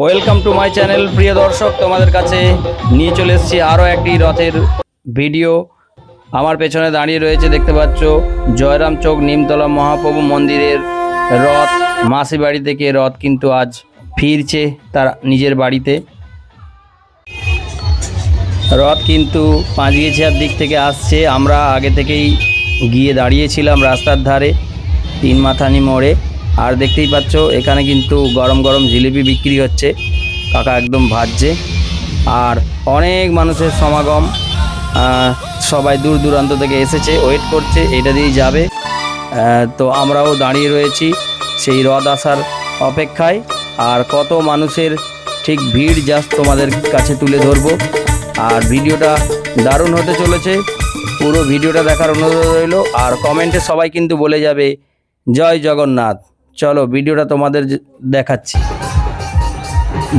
Welcome to my channel. প্রিয় দর্শক, তোমাদের কাছে নিয়ে চলে এসেছি আরও একটি রথের ভিডিও। আমার পেছনে দাঁড়িয়ে রয়েছে, দেখতে পাচ্ছ, জয়রাম চক নিমতলা মহাপ্রভু মন্দিরের রথ। মাসি বাড়ি থেকে রথ কিন্তু আজ ফিরছে তার নিজের বাড়িতে। রথ কিন্তু পাঁচগেছিয়ার দিক থেকে আসছে। আমরা আগে থেকেই গিয়ে দাঁড়িয়েছিলাম রাস্তার ধারে তিনমাথানি মোড়ে। আর দেখতেই পাচ্ছ এখানে কিন্তু গরম গরম জিলিপি বিক্রি হচ্ছে, কাকা একদম ভাজছে। আর অনেক মানুষের সমাগম, সবাই দূর দূরান্ত থেকে এসেছে, ওয়েট করছে এটা দিয়েই যাবে। তো আমরাও দাঁড়িয়ে রয়েছি সেই রথ আসার অপেক্ষায়। আর কত মানুষের ঠিক ভিড় জাস্ট তোমাদের কাছে তুলে ধরবো। আর ভিডিওটা দারুণ হতে চলেছে, পুরো ভিডিওটা দেখার অনুরোধ রইল। আর কমেন্টে সবাই কিন্তু বলে যাবে জয় জগন্নাথ। চলো ভিডিওটা তোমাদের দেখাচ্ছি।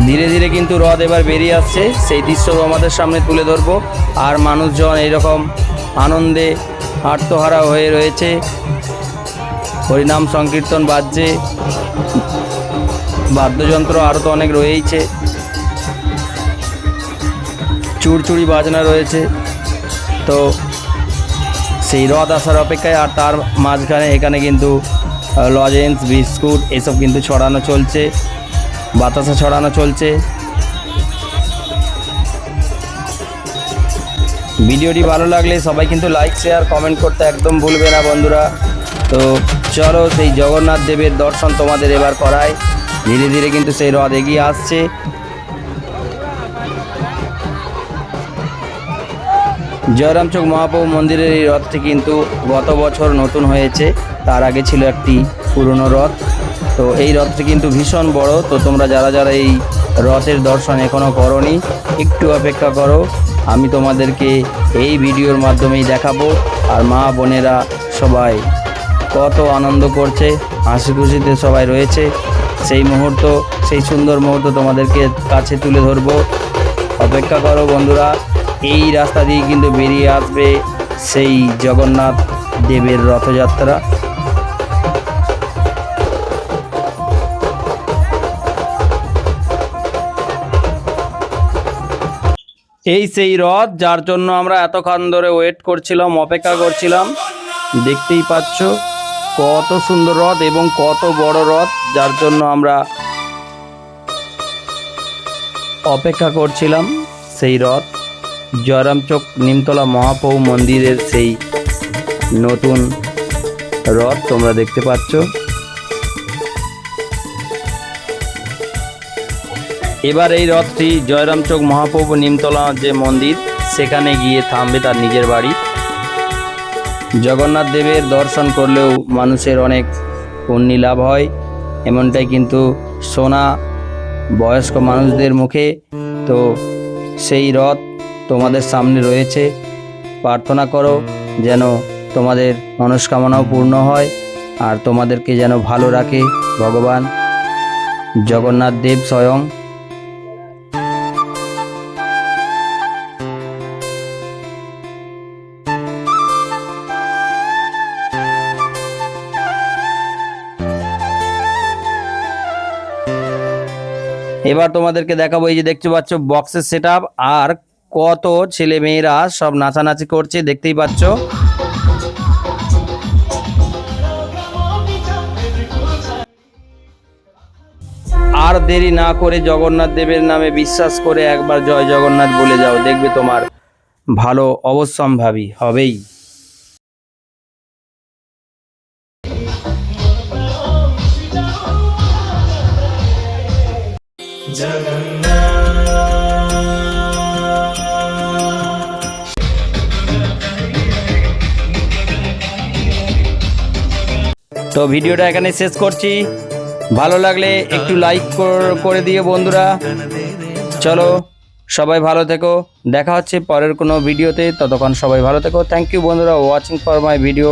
ধীরে ধীরে কিন্তু রথ এবার বেরিয়ে আসছে, সেই দৃশ্য আমাদের সামনে তুলে ধরবো। আর মানুষজন এইরকম আনন্দে আত্মহারা হয়ে রয়েছে, হরিনাম সংকীর্তন বাজছে, বাদ্যযন্ত্র আরও তো অনেক রয়েইছে, চুরচুরি বাজনা রয়েছে। তো সেই রথ আসার অপেক্ষায়। আর তার মাঝখানে এখানে কিন্তু লজেন্স, বিস্কুট এসব কিন্তু ছড়ানো চলছে, বাতাসা ছড়ানো চলছে। ভিডিওটি ভালো লাগলে সবাই কিন্তু লাইক, শেয়ার, কমেন্ট করতে একদম ভুলবে না বন্ধুরা। তো চলো সেই জগন্নাথ দেবের দর্শন তোমাদের এবার করায়। ধীরে ধীরে কিন্তু সেই রথ এগিয়ে আসছে। জয়রাম চক মহাপ্রভু মন্দিরের এই রথটি কিন্তু গত বছর নতুন হয়েছে, তার আগে ছিল একটি পুরনো রথ। তো এই রথটি কিন্তু ভীষণ বড়। তো তোমরা যারা যারা এই রথের দর্শন এখনও করোনি, একটু অপেক্ষা করো, আমি তোমাদেরকে এই ভিডিওর মাধ্যমেই দেখাবো। আর মা বোনেরা সবাই কত আনন্দ করছে, হাসি খুশিতে সবাই রয়েছে, সেই মুহূর্ত, সেই সুন্দর মুহূর্ত তোমাদেরকে কাছে তুলে ধরবো। অপেক্ষা করো বন্ধুরা। এই রাস্তা দিয়ে কিন্তু বেরিয়ে আসবে সেই জগন্নাথ দেবের রথযাত্রা। এই সেই রথ যার জন্য আমরা এতক্ষণ ধরে ওয়েট করছিলাম, অপেক্ষা করছিলাম। দেখতেই পাচ্ছ কত সুন্দর রথ এবং কত বড় রথ, যার জন্য আমরা অপেক্ষা করছিলাম। সেই রথ জয়রাম চক নিমতলা মহাপ্রভু মন্দিরের সেই নতুন রথ তোমরা দেখতে পাচ্ছ। এবার এই রথটি জয়রাম চক মহাপ্রভু নিমতলা যে মন্দির, সেখানে গিয়ে থামবে তার নিজের বাড়ি। জগন্নাথ দেবের দর্শন করলেও মানুষের অনেক পুণ্য লাভ হয়, এমনটাই কিন্তু শোনা বয়স্ক মানুষদের মুখে। তো সেই রথ তোমাদের সামনে রয়েছে। প্রার্থনা করো যেন তোমাদের মনস্কামনাও পূর্ণ হয়, আর তোমাদেরকে যেন ভালো রাখে ভগবান জগন্নাথ দেব স্বয়ং। এবার তোমাদেরকে দেখাবো, এই যে দেখতে পাচ্ছ বক্সের সেটআপ, আর কত ছেলে মেয়েরা সব নাচানাচি করছে, দেখতেই পাচ্ছ। আর দেরি না করে জগন্নাথ দেবের নামে বিশ্বাস করে একবার জয় জগন্নাথ বলে যাও, দেখবে তোমার ভালো অবশ্যম্ভাবী হবেই। তো ভিডিওটা এখানে শেষ করছি। ভালো লাগলে একটু লাইক করে দিও বন্ধুরা। চলো সবাই ভালো থেকো, দেখা হচ্ছে পরের কোনো ভিডিওতে। ততক্ষণ সবাই ভালো থেকো। থ্যাংক ইউ বন্ধুরা, ওয়াচিং ফর মাই ভিডিও।